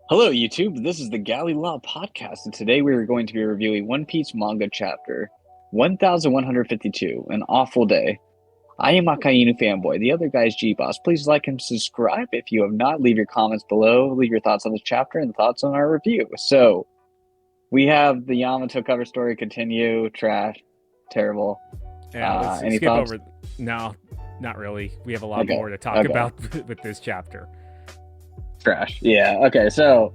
Hello, YouTube. This is the Galley La Podcast, and today we are going to be reviewing One Piece Manga Chapter 1152, An Awful Day. I am Akainu Fanboy. The other guy is Geboss. Please like and subscribe. If you have not, leave your comments below. Leave your thoughts on the chapter and thoughts on our review. So, we have the Yamato cover story continue. Trash. Terrible. Yeah, let's any skip thoughts? over. No, not really. We have a lot Okay, more to talk okay. about with this chapter. Trash. Yeah. Okay. So,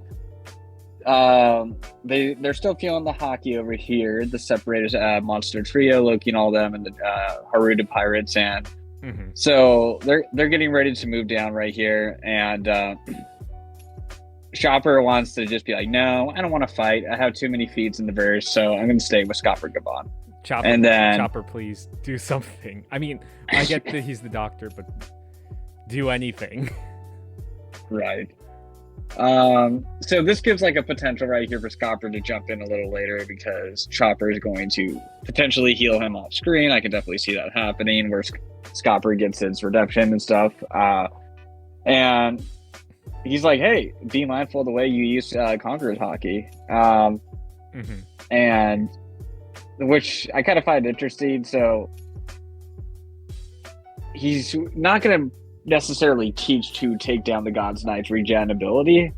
they're still feeling the Haki over here. The separators, Monster Trio, Loki, and all them, and the Haruta Pirates, and so they're getting ready to move down right here. And Chopper wants to just be like, no, I don't want to fight. I have too many feats in the verse, so I'm going to stay with Scopper Gabon. Chopper, and then Chopper, please do something. I mean, I get that he's the doctor, but do anything. Right. So this gives like a potential right here for Scopper to jump in a little later because Chopper is going to potentially heal him off screen. I can definitely see that happening where Scopper gets his redemption and stuff. And he's like, hey, be mindful of the way you use Conquerors Haki. And which I kind of find interesting. So he's not going to necessarily teach to take down the God's Knight's regen ability,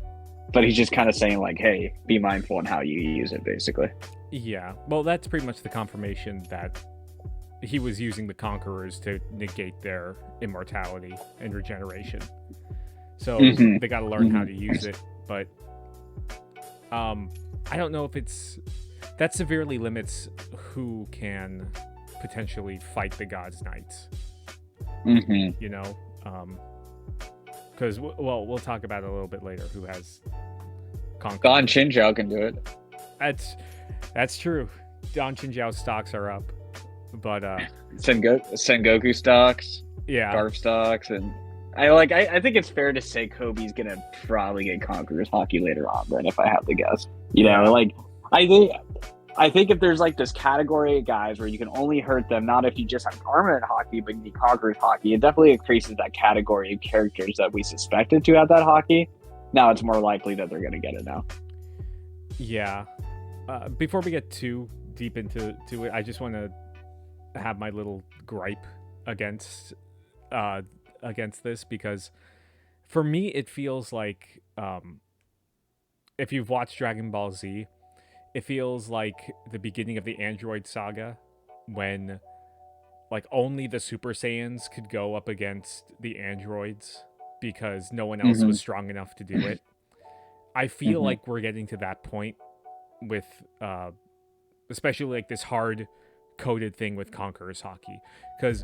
but he's just kind of saying like, hey, be mindful on how you use it, basically. Yeah, well, that's pretty much the confirmation that he was using the Conquerors to negate their immortality and regeneration. So they got to learn how to use it, but I don't know if that severely limits who can potentially fight the God's Knights. You know, because we'll talk about it a little bit later. Who has Conquerors? Don Chinjiao can do it. That's true. Don Chinjiao's stocks are up, but Sengoku stocks, yeah, Garp stocks, and I think it's fair to say Kobe's gonna probably get Conquerors Haki later on. Then, if I have to guess, you know, like I think if there's like this category of guys where you can only hurt them, not if you just have armament Haki, but you need Conquerors Haki, it definitely increases that category of characters that we suspected to have that Haki. Now it's more likely that they're going to get it now. Yeah. Before we get too deep into it, I just want to have my little gripe against this, because for me it feels like if you've watched Dragon Ball Z, it feels like the beginning of the Android saga when like only the Super Saiyans could go up against the androids because no one else was strong enough to do it. I feel like we're getting to that point with especially like this hard coded thing with Conquerors Haki, because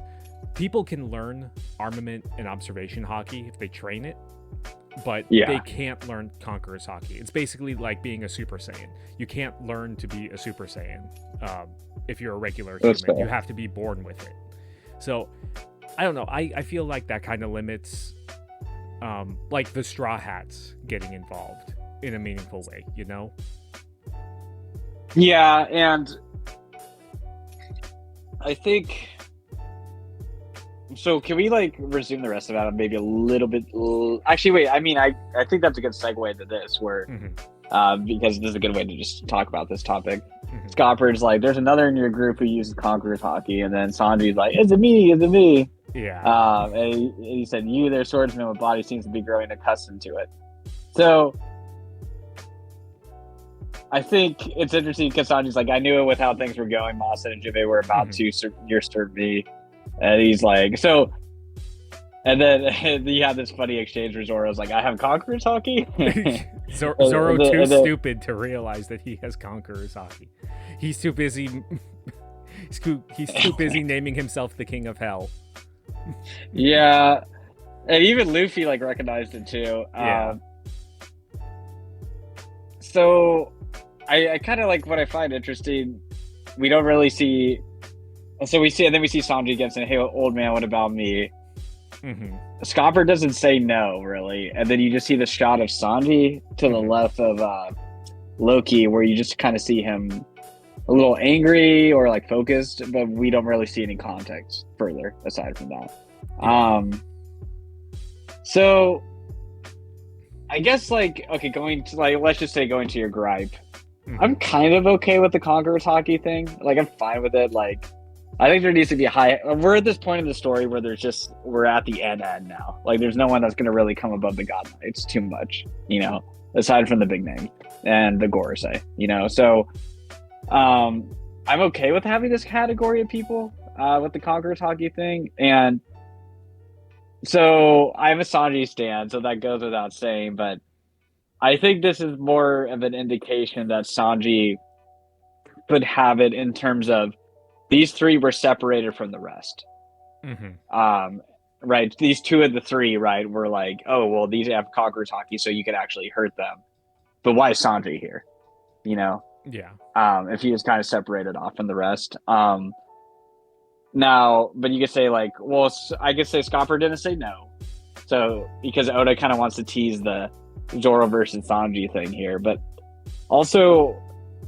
people can learn armament and observation Haki if they train it, but they can't learn Conquerors Haki. It's basically like being a Super Saiyan. You can't learn to be a Super Saiyan if you're a regular human. You have to be born with it. So, I don't know. I feel like that kind of limits like the Straw Hats getting involved in a meaningful way, you know? Yeah, and I think... So can we like resume the rest of that maybe a little bit? Actually, wait. I mean, I think that's a good segue into this, where because this is a good way to just talk about this topic. Scopper's like, there's another in your group who uses Conquerors Haki, and then Sanji's like, is it me? Is it me? Yeah. And he said, you, their swordsman with body, seems to be growing accustomed to it. So I think it's interesting because Sanji's like, I knew it with how things were going. Masa and Jibe were about to usurp me. And he's like, so, and then you have this funny exchange where Zoro's like, I have Conquerors Haki? Zoro too stupid to realize that he has Conquerors Haki. He's too busy. He's too busy naming himself the King of Hell. Yeah, and even Luffy like recognized it too. Yeah. So, I kind of like what I find interesting. We don't really see. So we see Sanji against him. Hey, old man, what about me? Scopper doesn't say no, really, and then you just see the shot of Sanji to the left of Loki, where you just kind of see him a little angry or like focused, but we don't really see any context further aside from that. So I guess like okay, going to like let's just say going to your gripe. Mhm. I'm kind of okay with the Conquerors Haki thing. Like I'm fine with it. Like I think there needs to be a high. We're at this point in the story where we're at the end now. Like there's no one that's going to really come above the God Knights too much, aside from the big name and the Gorosei, So, I'm okay with having this category of people with the Conquerors Haki thing, and so I'm a Sanji stan, so that goes without saying. But I think this is more of an indication that Sanji could have it in terms of these three were separated from the rest. Mm-hmm. Right. These two of the three, right, were like, oh, well, these have Conquerors Haki, so you could actually hurt them. But why is Sanji here? Yeah. If he was kind of separated off from the rest. Now, but you could say like, well, I could say Scopper didn't say no. So because Oda kind of wants to tease the Zoro versus Sanji thing here, but also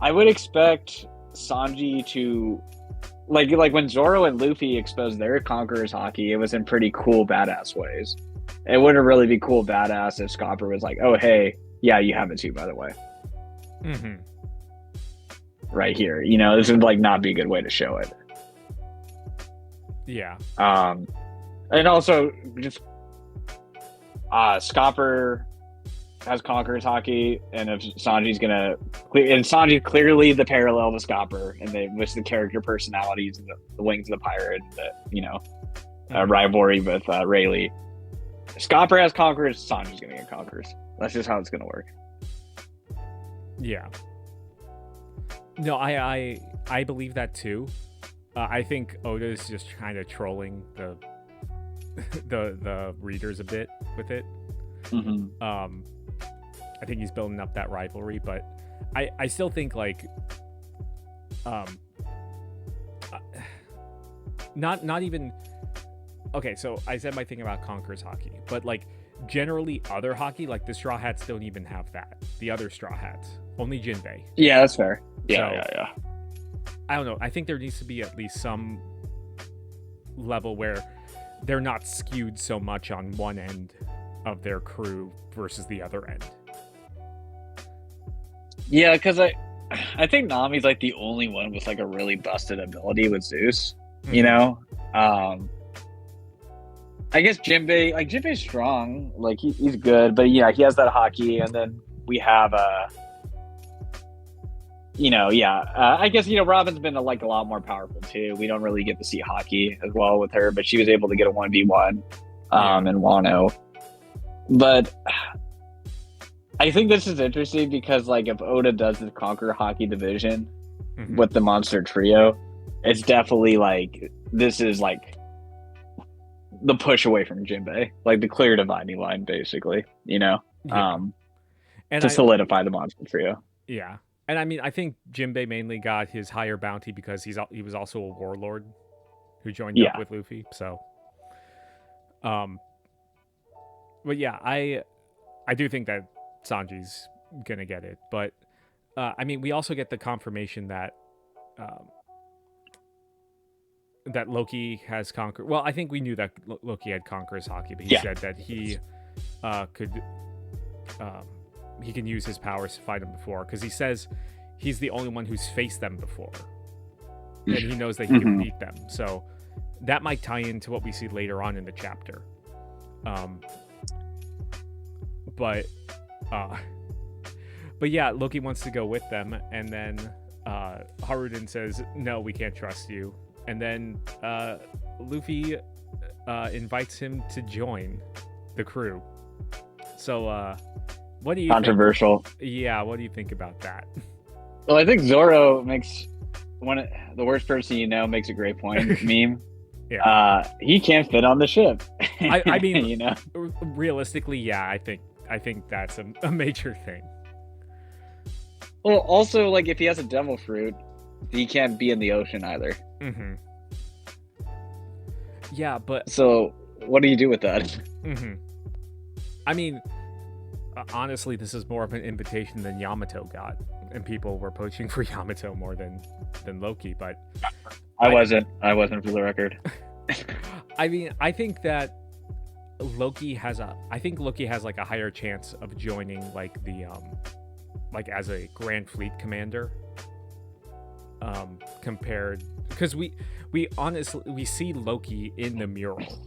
I would expect Sanji to like when Zoro and Luffy exposed their Conquerors Haki, it was in pretty cool badass ways. It wouldn't really be cool badass if Scopper was like, oh hey, yeah, you have it too, by the way. Mm-hmm. Right here, this would like not be a good way to show it. Yeah. And also just Scopper has Conquerors Haki, and if Sanji's Sanji's clearly the parallel to Scopper, and they with the character personalities and the wings of the pirate, and rivalry with Rayleigh. Scopper has Conquerors, Sanji's gonna get Conquerors. That's just how it's gonna work. Yeah. No, I believe that too. I think Oda is just kind of trolling the readers a bit with it. Mm-hmm. I think he's building up that rivalry, but I still think like not even okay. So I said my thing about Conquerors Haki, but like generally other Haki, like the Straw Hats don't even have that. The other Straw Hats, only Jinbei. Yeah, that's fair. Yeah, so, yeah. I don't know. I think there needs to be at least some level where they're not skewed so much on one end of their crew versus the other end. Yeah, because I think Nami's like the only one with like a really busted ability with Zeus. Mm-hmm. I guess Jinbei's strong. Like he's good, but yeah, he has that Haki, and then we have I guess Robin's been like a lot more powerful too. We don't really get to see Haki as well with her, but she was able to get a 1v1 in Wano. But I think this is interesting because like if Oda does the Conquer Haki division with the Monster Trio, it's definitely like this is like the push away from Jinbei, like the clear dividing line, basically. To solidify the Monster Trio. Yeah. And I mean, I think Jinbei mainly got his higher bounty because he was also a warlord who joined up with Luffy. So, but yeah, I do think that Sanji's gonna get it. But I mean, we also get the confirmation that that Loki has conquered. Well, I think we knew that Loki had Conquerors Haki, but he said that he he can use his powers to fight him before, because he says he's the only one who's faced them before, and he knows that he can beat them. So that might tie into what we see later on in the chapter. But yeah, Loki wants to go with them, and then Haruden says, "No, we can't trust you." And then Luffy invites him to join the crew. So what do you controversial think? Yeah, what do you think about that? Well, I think Zoro makes the worst person makes a great point. Meme. Yeah. He can't fit on the ship. I mean, realistically, yeah, I think that's a major thing. Well, also, like, if he has a devil fruit, he can't be in the ocean either. Mm-hmm. Yeah, but so what do you do with that? Mm-hmm. I mean, honestly, this is more of an invitation than Yamato got, and people were poaching for Yamato more than Loki. But I wasn't for the record. I mean, I think that Loki has like a higher chance of joining like the like as a Grand Fleet commander compared, because we honestly see Loki in the mural,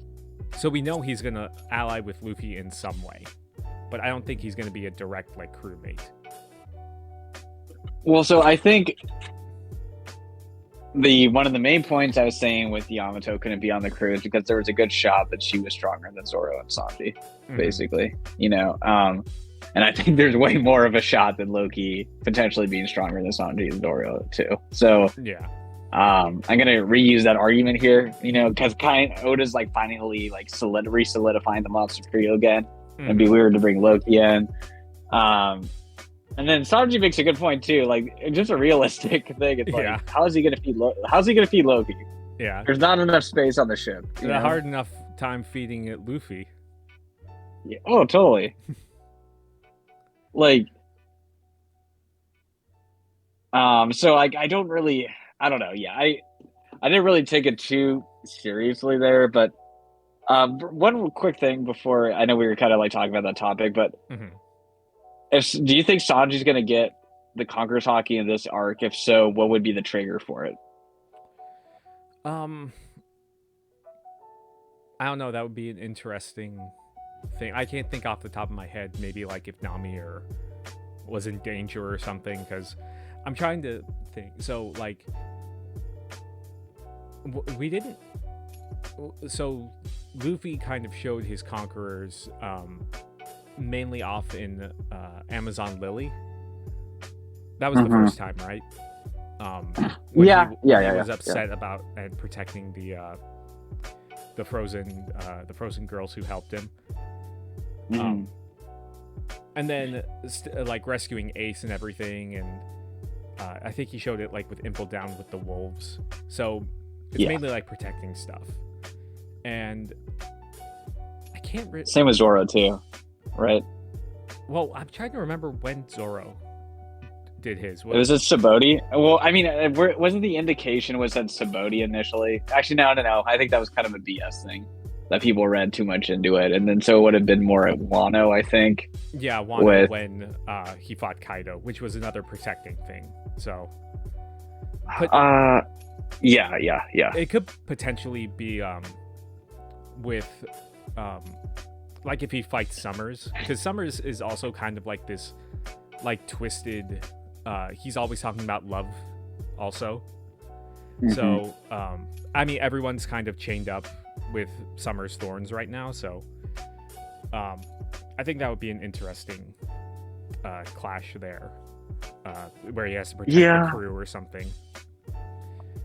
so we know he's gonna ally with Luffy in some way, but I don't think he's gonna be a direct like crewmate. Well, so I think one of the main points I was saying with Yamato couldn't be on the crew is because there was a good shot that she was stronger than Zoro and Sanji, basically, you know. And I think there's way more of a shot than Loki potentially being stronger than Sanji and Zoro too. So yeah, I'm gonna reuse that argument here, you know, because Oda's like finally like solidifying the monster trio again. It'd be weird to bring Loki in. And then Sanji makes a good point too. Like, just a realistic thing. It's like, how's he gonna feed Loki? Yeah, there's not enough space on the ship. It's a hard enough time feeding it Luffy. Yeah. Oh, totally. Like, so like I don't know. Yeah, I didn't really take it too seriously there, but one quick thing before, I know we were kind of like talking about that topic, but. Do you think Sanji's going to get the Conquerors Haki in this arc? If so, what would be the trigger for it? I don't know. That would be an interesting thing. I can't think off the top of my head. Maybe like if Nami was in danger or something, because I'm trying to think. So like, we didn't. So Luffy kind of showed his Conquerors. Mainly off in Amazon Lily. That was the first time, right? When he was upset about and protecting the frozen girls who helped him. And then like rescuing Ace and everything, and I think he showed it like with Impel Down with the wolves. So it's mainly like protecting stuff. And I can't. Same with Zoro too. Right. Well, I'm trying to remember when Zoro did his. Was it Sabaody? Well, I mean, wasn't the indication was that Sabaody initially? Actually, no. I think that was kind of a BS thing that people read too much into it, and then so it would have been more of Wano, I think. Yeah, Wano when he fought Kaido, which was another protecting thing. So. Yeah. It could potentially be with. Like if he fights Summers, because Summers is also kind of like this like twisted, he's always talking about love also. So I mean, everyone's kind of chained up with Summers' thorns right now, so I think that would be an interesting clash there, where he has to protect the crew or something.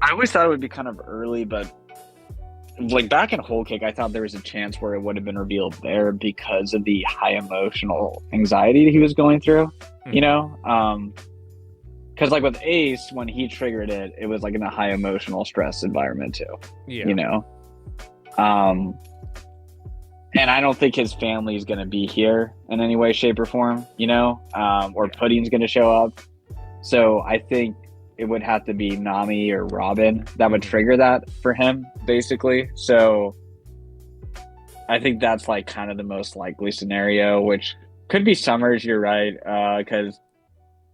I always thought it would be kind of early, but like back in Whole Cake, I thought there was a chance where it would have been revealed there because of the high emotional anxiety he was going through, you know? Because like with Ace, when he triggered it, it was like in a high emotional stress environment too, you know? And I don't think his family is going to be here in any way, shape, or form, you know? Or Pudding's going to show up. So I think it would have to be Nami or Robin that would trigger that for him, basically. So I think that's like kind of the most likely scenario, which could be Summers. You're right, because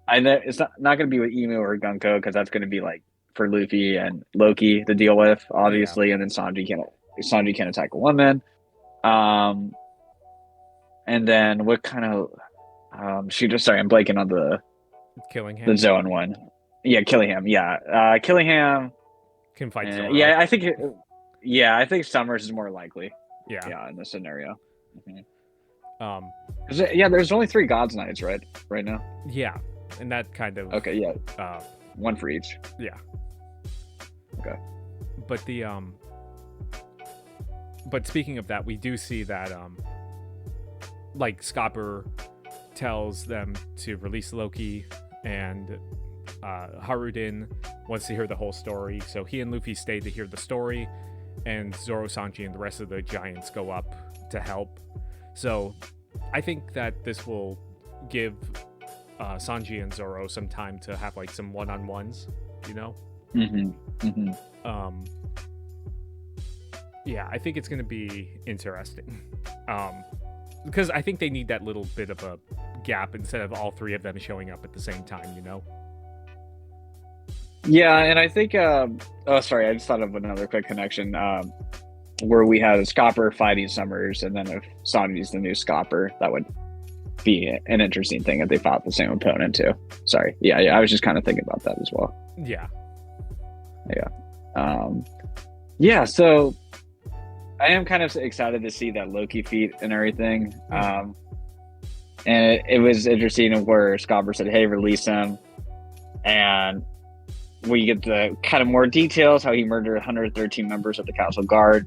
I know it's not going to be with Emu or Gunko, because that's going to be like for Luffy and Loki to deal with, obviously, and then Sanji can't attack a woman. And then what kind of I'm blanking on the Killingham. The Zoan one. Yeah, Killingham. Yeah, Killingham can fight. Zoro. Yeah, I think Summers is more likely. Yeah, in this scenario. There's only 3 Gods Knights, right now. Yeah, and that kind of one for each. Yeah. Okay. But but speaking of that, we do see that like Scopper tells them to release Loki, and Haruden wants to hear the whole story, so he and Luffy stay to hear the story, and Zoro, Sanji, and the rest of the giants go up to help. So I think that this will give Sanji and Zoro some time to have like some one-on-ones, you know? Yeah, I think it's going to be interesting. Because I think they need that little bit of a gap instead of all three of them showing up at the same time, you know? Yeah, and I think oh sorry, I just thought of another quick connection. Where we had Scopper fighting Summers, and then if Sanji's the new Scopper, that would be an interesting thing if they fought the same opponent too. Sorry. Yeah, I was just kind of thinking about that as well. Yeah. Yeah, so I am kind of excited to see that Loki feat and everything. And it was interesting where Scopper said, hey, release him. And we get the kind of more details, how he murdered 113 members of the Castle Guard,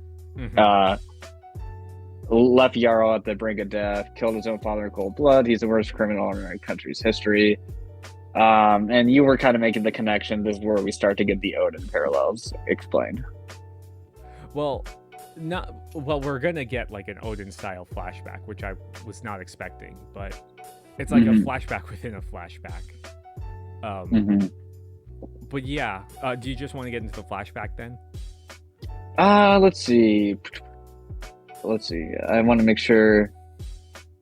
left Yarrow at the brink of death, killed his own father in cold blood. He's the worst criminal in our country's history. And you were kind of making the connection. This is where we start to get the Odin parallels explained. Well, we're gonna get like an Odin style flashback, which I was not expecting, but it's like a flashback within a flashback. But yeah, do you just want to get into the flashback then? Let's see. I want to make sure,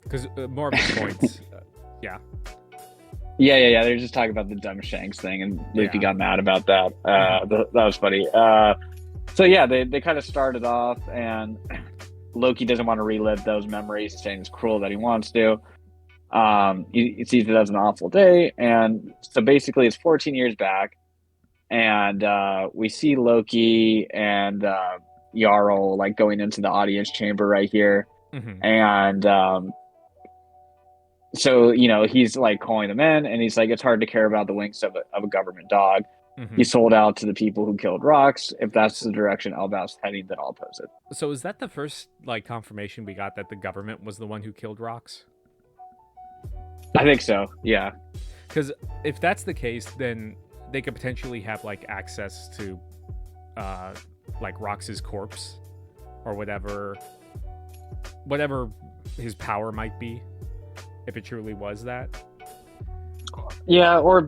because more of the points. Yeah. They're just talking about the dumb Shanks thing, and Luffy got mad about that. That was funny. So yeah, they kind of started off, and Loki doesn't want to relive those memories, saying it's cruel that he wants to. He sees it as an awful day, and so basically it's 14 years back, and we see Loki and Jarl like going into the audience chamber right here, and so he's like calling them in, and he's like, it's hard to care about the winks of a government dog. He sold out to the people who killed Rocks. If that's the direction Elbaf's heading, then I'll oppose it. So is that the first like confirmation we got that the government was the one who killed Rocks? I think so, yeah. Because if that's the case, then they could potentially have like access to like Rox's corpse or whatever his power might be, if it truly was that. Yeah, or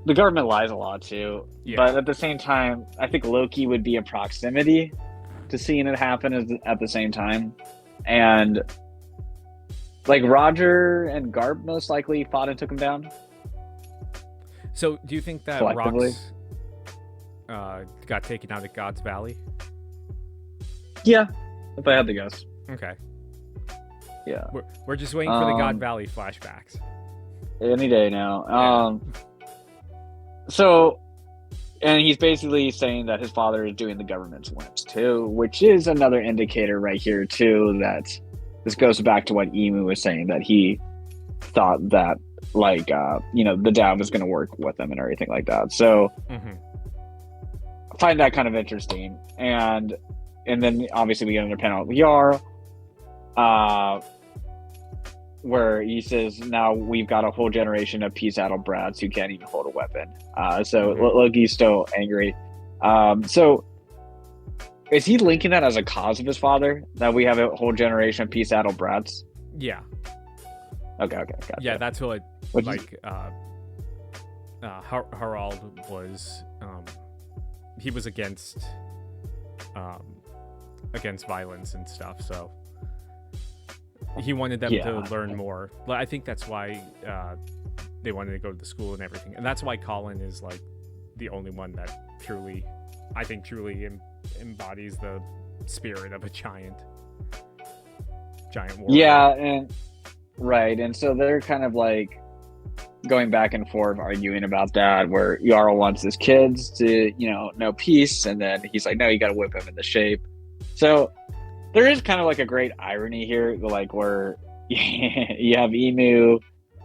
the government lies a lot too. Yeah. But at the same time, I think Loki would be in proximity to seeing it happen at the same time. And like Roger and Garp most likely fought and took him down. So do you think that Rox got taken out at God's Valley? Yeah, if I had to guess. Okay. Yeah. We're just waiting for the God Valley flashbacks. Any day now. So, and he's basically saying that his father is doing the government's whims too, which is another indicator right here too that this goes back to what Emu was saying, that he thought that like the dad was going to work with them and everything like that. So I find that kind of interesting. And then obviously we get another panel with Jarl, where he says, now we've got a whole generation of peace-addled brats who can't even hold a weapon. So Loki's still angry. So is he linking that as a cause of his father, that we have a whole generation of peace-addled brats? Yeah. Okay, gotcha. Yeah, that's what Harald was. He was against violence and stuff, so he wanted them to learn more. I think that's why they wanted to go to the school and everything, and that's why Colin is like the only one that truly embodies the spirit of a giant warrior. Yeah, and right, and so they're kind of like going back and forth arguing about that, where Jarl wants his kids to know peace, and then he's like, no, you gotta whip him into shape. So there is kind of like a great irony here, like where you have Emu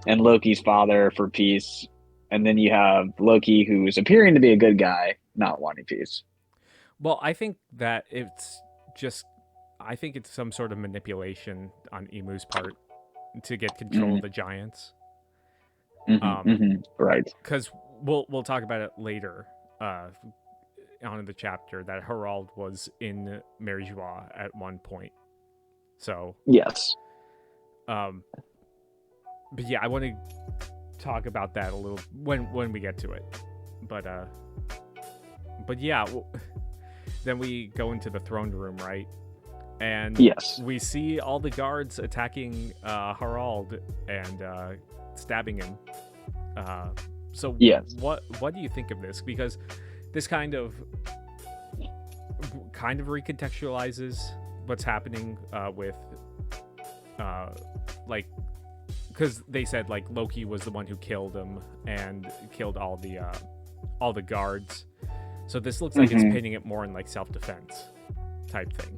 and Loki's father for peace, and then you have Loki, who's appearing to be a good guy, not wanting peace. Well, I think that it's some sort of manipulation on Emu's part to get control of the giants. Right. Because we'll talk about it later on in the chapter that Harald was in Merijois at one point. So yes. But yeah, I want to talk about that a little when we get to it. But yeah, then we go into the throne room, right? And Yes. we see all the guards attacking Harald and stabbing him. So Yes. what do you think of this? Because this kind of recontextualizes what's happening with like, because they said like Loki was the one who killed him and killed all the guards. So this looks like it's painting it more in like self-defense type thing.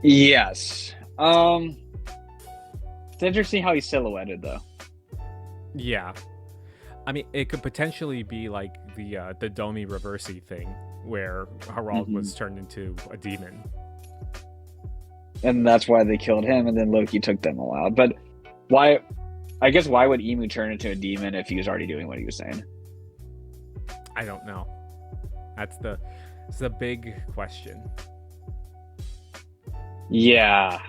Yes. It's interesting how he's silhouetted though. Yeah. I mean, it could potentially be like the Domi Reversi thing, where Harald was turned into a demon. And that's why they killed him, and then Loki took them all out. But why? I guess why would Emu turn into a demon if he was already doing what he was saying? I don't know. It's the big question. Yeah.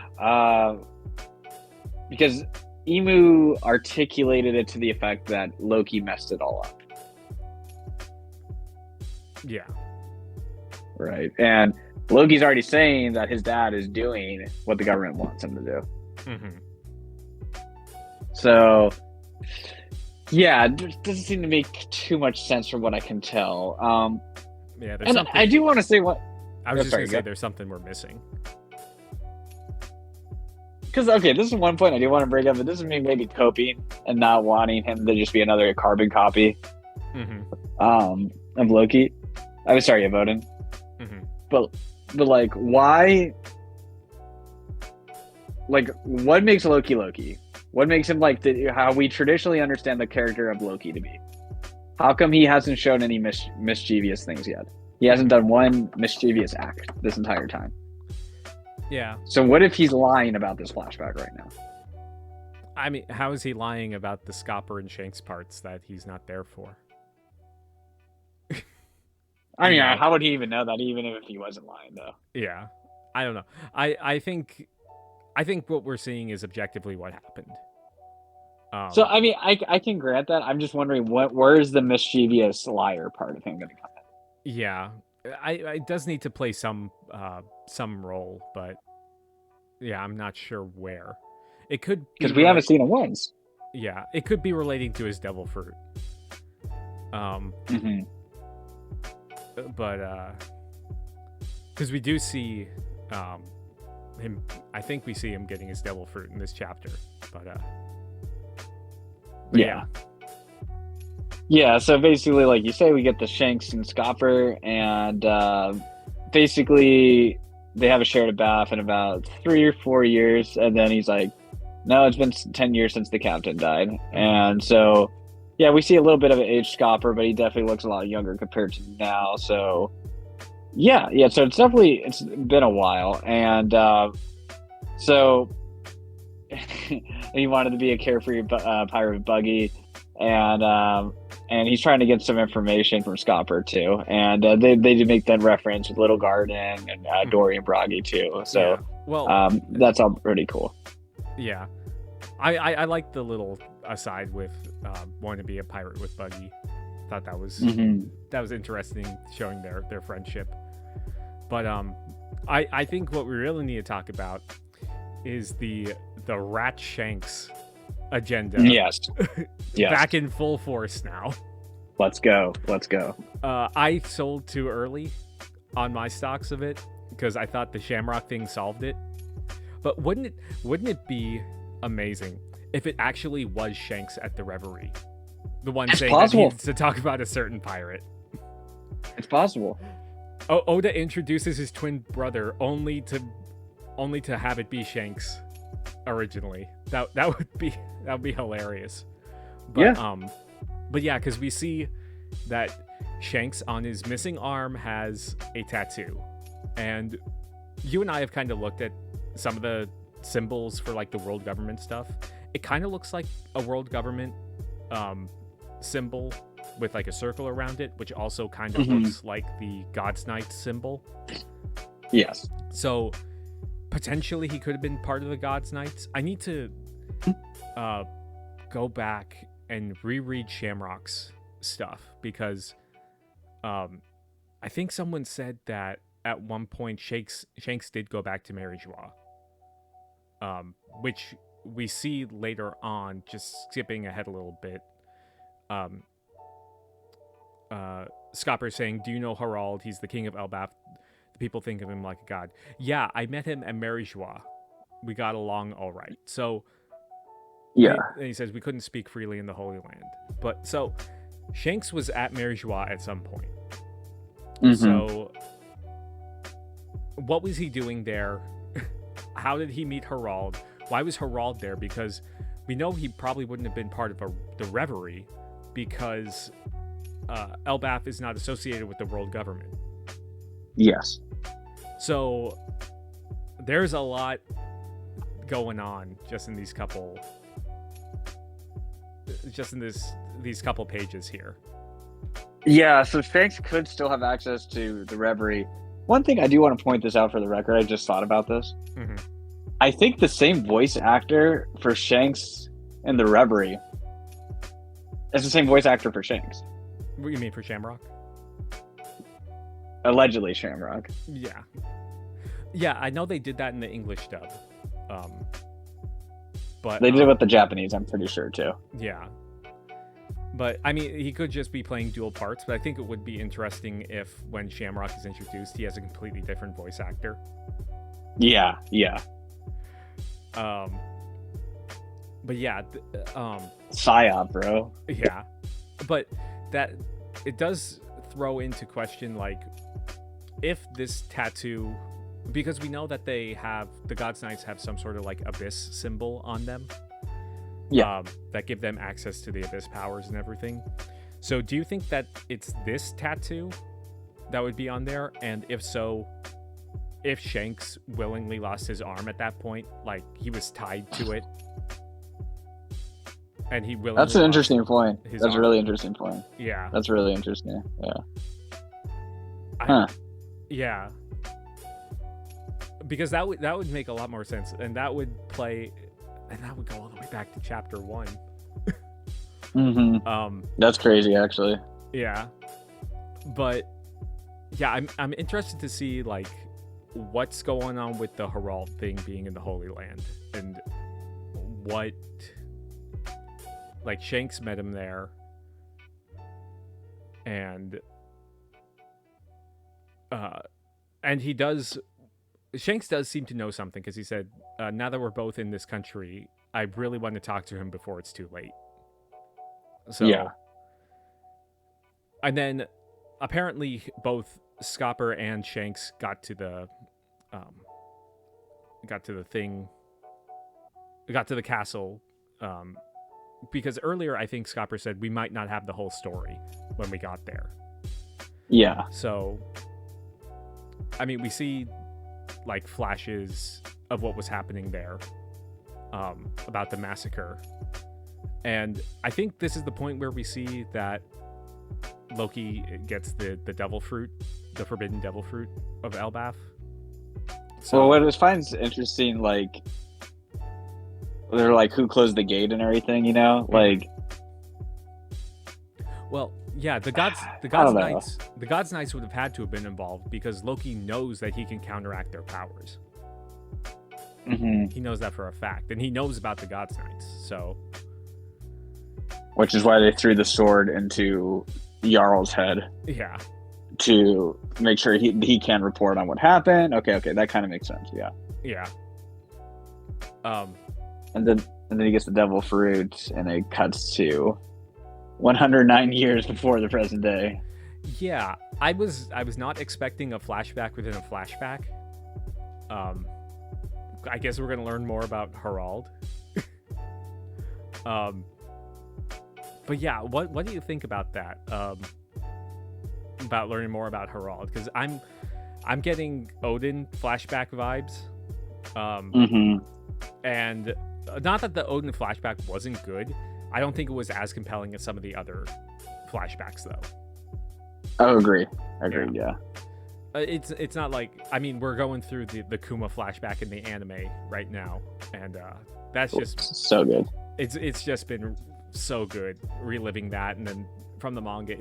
Because Emu articulated it to the effect that Loki messed it all up. Yeah. Right. And Loki's already saying that his dad is doing what the government wants him to do. So, yeah, it doesn't seem to make too much sense from what I can tell. Yeah, there's and something... I do want to say what... I was just going to say there's something we're missing. Because, okay, this is one point I do want to bring up, but this is me maybe coping and not wanting him to just be another carbon copy of Loki. I'm sorry, of Odin. But like, why? Like, what makes Loki Loki? What makes him like how we traditionally understand the character of Loki to be? How come he hasn't shown any mischievous things yet? He hasn't done one mischievous act this entire time. Yeah. So what if he's lying about this flashback right now? I mean, how is he lying about the Scopper and Shanks parts that he's not there for? I mean, how would he even know that, even if he wasn't lying, though? Yeah. I don't know. I think what we're seeing is objectively what happened. So, I mean, I can grant that. I'm just wondering, where's the mischievous liar part of him going to come in? Yeah. It does need to play some role, but yeah, I'm not sure where. It could because we haven't seen him once. Yeah, it could be relating to his devil fruit. But because we do see him, I think we see him getting his devil fruit in this chapter. But yeah. Yeah, so basically, like you say, we get the Shanks and Scopper, and basically they have a shared bath in about 3 or 4 years, and then he's like, no, it's been 10 years since the captain died. And so, yeah, we see a little bit of an aged Scopper, but he definitely looks a lot younger compared to now. So, yeah, so it's been a while. And so he wanted to be a carefree pirate buggy, and he's trying to get some information from Scopper too, and they do make that reference with Little Garden and Dory and Bragi too. So, yeah. Well, that's all pretty cool. Yeah, I like the little aside with wanting to be a pirate with Buggy. Thought that was interesting, showing their friendship. But I think what we really need to talk about is the Rat Shanks agenda. Yes. Back in full force now. Let's go. I sold too early on my stocks of it because I thought the Shamrock thing solved it. But wouldn't it be amazing if it actually was Shanks at the Reverie? The one saying possible. That he needs to talk about a certain pirate. It's possible. Oda introduces his twin brother only to have it be Shanks originally. That would be hilarious. But, yeah. But yeah, because we see that Shanks on his missing arm has a tattoo, and you and I have kind of looked at some of the symbols for like the world government stuff. It kind of looks like a world government symbol with like a circle around it, which also kind of looks like the God's Knight symbol. Yes. So potentially he could have been part of the God's Knights. I need to go back and reread Shamrock's stuff because I I think someone said that at one point Shanks did go back to Mary Joie, which we see later on. Just skipping ahead a little bit, Scopper saying, "Do you know Harald? He's the king of Elbaf. The people think of him like a god." Yeah, I met him at Mary Joie. We got along all right. So Yeah. and he says we couldn't speak freely in the Holy Land. But so Shanks was at Mary Joie at some point. Mm-hmm. So what was he doing there? How did he meet Harald? Why was Harald there? Because we know he probably wouldn't have been part of the Reverie, because Elbaf is not associated with the world government. Yes. So there's a lot going on just in these couple pages here. Yeah, so Shanks could still have access to the Reverie. One thing I do want to point this out for the record, I just thought about this. Mm-hmm. I think the same voice actor for Shanks in the Reverie is the same voice actor for Shanks. What do you mean, for Shamrock? Allegedly Shamrock. Yeah, I know they did that in the English dub. But they did it with the Japanese, I'm pretty sure, too. Yeah. But, I mean, he could just be playing dual parts, but I think it would be interesting if, when Shamrock is introduced, he has a completely different voice actor. Yeah. But yeah, PSYOP, bro. Yeah. But that, it does throw into question, like, if this tattoo, because we know that the God's Knights have some sort of, like, abyss symbol on them. Yeah. That give them access to the abyss powers and everything. So do you think that it's this tattoo that would be on there? And if so, if Shanks willingly lost his arm at that point, like he was tied to it, and he willingly That's an interesting point. That's arm. a really interesting point. Yeah. That's really interesting. Yeah. Yeah. Because that would make a lot more sense, and that would play. And that would go all the way back to chapter 1. Mm-hmm. That's crazy, actually. Yeah, but yeah, I'm interested to see like what's going on with the Harald thing being in the Holy Land, and what, like, Shanks met him there, and he does. Shanks does seem to know something, because he said, now that we're both in this country, I really want to talk to him before it's too late. So, yeah. And then apparently both Scopper and Shanks got to the castle, because earlier I think Scopper said we might not have the whole story when we got there. Yeah. So, I mean, we see like flashes of what was happening there, about the massacre, and I think this is the point where we see that Loki gets the devil fruit, the forbidden devil fruit of Elbaf. So, well, what I find interesting, like, they're like, who closed the gate and everything, you know, like. Well, yeah, the God's Knights would have had to have been involved, because Loki knows that he can counteract their powers. Mm-hmm. He knows that for a fact, and he knows about the God's Knights, so. Which is why they threw the sword into Jarl's head. Yeah. To make sure he can report on what happened. Okay, that kind of makes sense. Yeah. Yeah. And then he gets the devil fruit, and it cuts to 109 years before the present day. Yeah, I was not expecting a flashback within a flashback. I guess we're gonna learn more about Harald. But yeah, what do you think about that? About learning more about Harald, because I'm getting Odin flashback vibes. And not that the Odin flashback wasn't good. I don't think it was as compelling as some of the other flashbacks, though. I agree. Yeah. It's not like, I mean, we're going through the Kuma flashback in the anime right now, and that's just so good. It's just been so good reliving that, and then from the manga,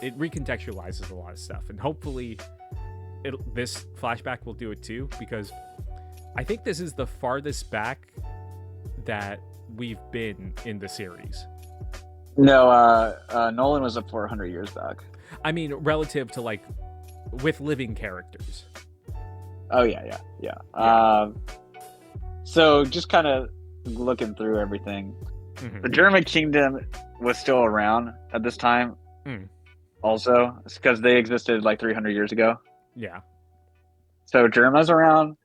it recontextualizes a lot of stuff, and hopefully this flashback will do it too, because I think this is the farthest back that we've been in the series. No, Nolan was up 400 years back. I mean, relative to like with living characters. Oh yeah. So just kind of looking through everything, the German kingdom was still around at this time. Also, it's because they existed like 300 years ago. Yeah. So Germa's around.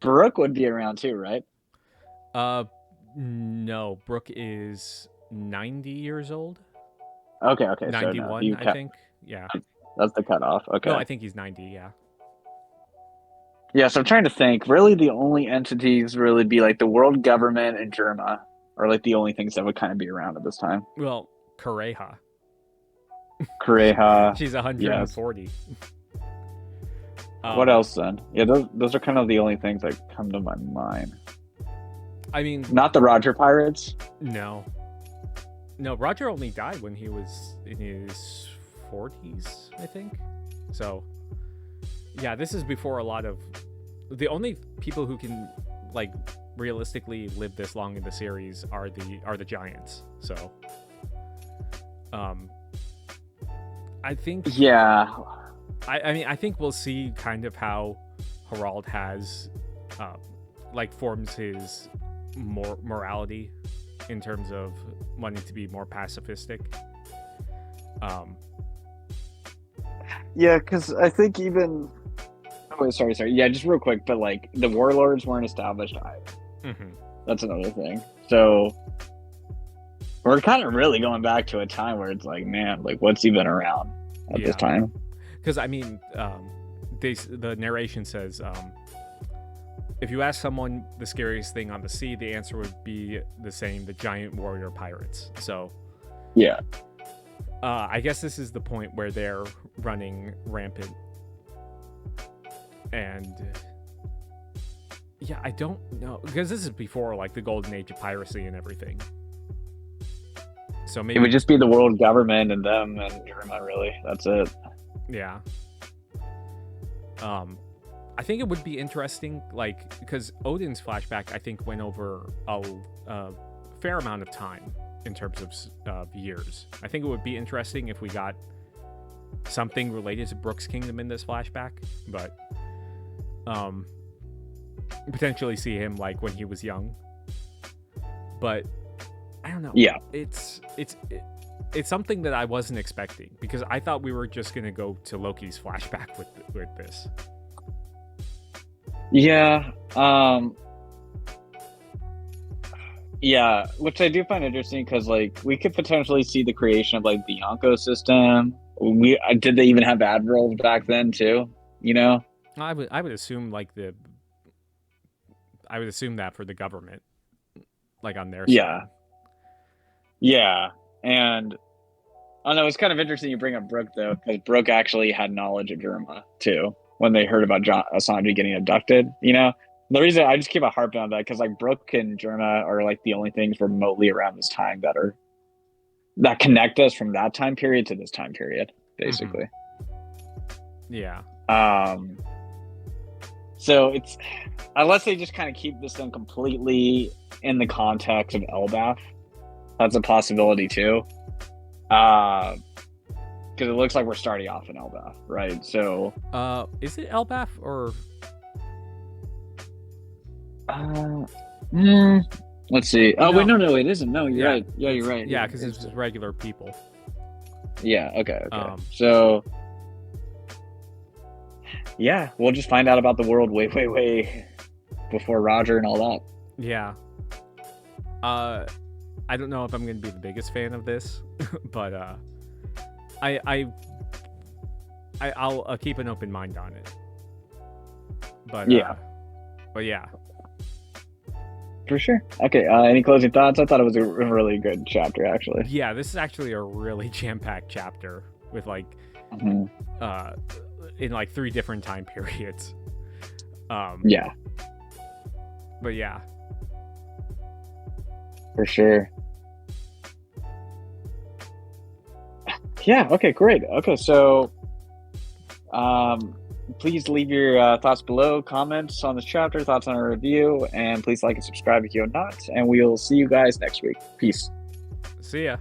Brooke would be around too, right? No. Brooke is 90 years old. Okay. 91, so no, I think. Yeah. That's the cutoff. Okay. No, I think he's 90. Yeah. Yeah, so I'm trying to think. Really, the only entities really be like the world government and Germa are like the only things that would kind of be around at this time. Well, Kureha. She's 140. Yes. What else then? Yeah, those are kind of the only things that come to my mind. I mean, not the Roger pirates. No, Roger only died when he was in his 40s, I think. So, yeah, this is before a lot of the only people who can like realistically live this long in the series are the giants. So, I think. Yeah. I mean, I think we'll see kind of how Harald has, forms his morality in terms of wanting to be more pacifistic. Yeah, because I think even. Oh, wait, sorry. Yeah, just real quick, but like the warlords weren't established either. That's another thing. So we're kind of really going back to a time where it's like, man, like what's even around at this time? Because I mean, the narration says, if you ask someone the scariest thing on the sea, the answer would be the same: the giant warrior pirates. So, yeah, I guess this is the point where they're running rampant, and yeah, I don't know, because this is before like the golden age of piracy and everything. So maybe it would just be the world government and them and Germa, really. That's it. Yeah. I think it would be interesting, like, because Odin's flashback, I think, went over a fair amount of time in terms of years. I think it would be interesting if we got something related to Brooke's kingdom in this flashback, but potentially see him like when he was young. But I don't know. Yeah, it's something that I wasn't expecting, because I thought we were just gonna go to Loki's flashback with this. Yeah. Yeah, which I do find interesting, because like we could potentially see the creation of like the Yonko system. Did they even have admirals back then too? You know, I would assume I would assume that for the government, like on their side. Yeah, and I don't know, it's kind of interesting you bring up Brooke though, because Brooke actually had knowledge of Germa too when they heard about Sanji getting abducted. You know, the reason I just keep harping on that, because like Brooke and Germa are like the only things remotely around this time that connect us from that time period to this time period, basically. Yeah. So it's, unless they just kind of keep this thing completely in the context of Elbaf, that's a possibility too. Because it looks like we're starting off in Elbaf, right? So, is it Elbaf or? Let's see. Oh, wait, no, it isn't. No, you're right. Yeah, you're right. Yeah, because it's just regular people. Yeah. Okay. So, yeah, we'll just find out about the world way before Roger and all that. Yeah. I don't know if I'm going to be the biggest fan of this, but I'll keep an open mind on it. But yeah. For sure. Okay. Any closing thoughts? I thought it was a really good chapter, actually. Yeah, this is actually a really jam-packed chapter with like, in like 3 different time periods. Yeah. But yeah. For sure. Yeah. Okay. Great. Okay. So, please leave your thoughts below, comments on this chapter, thoughts on our review, and please like and subscribe if you have not. And we'll see you guys next week. Peace. See ya.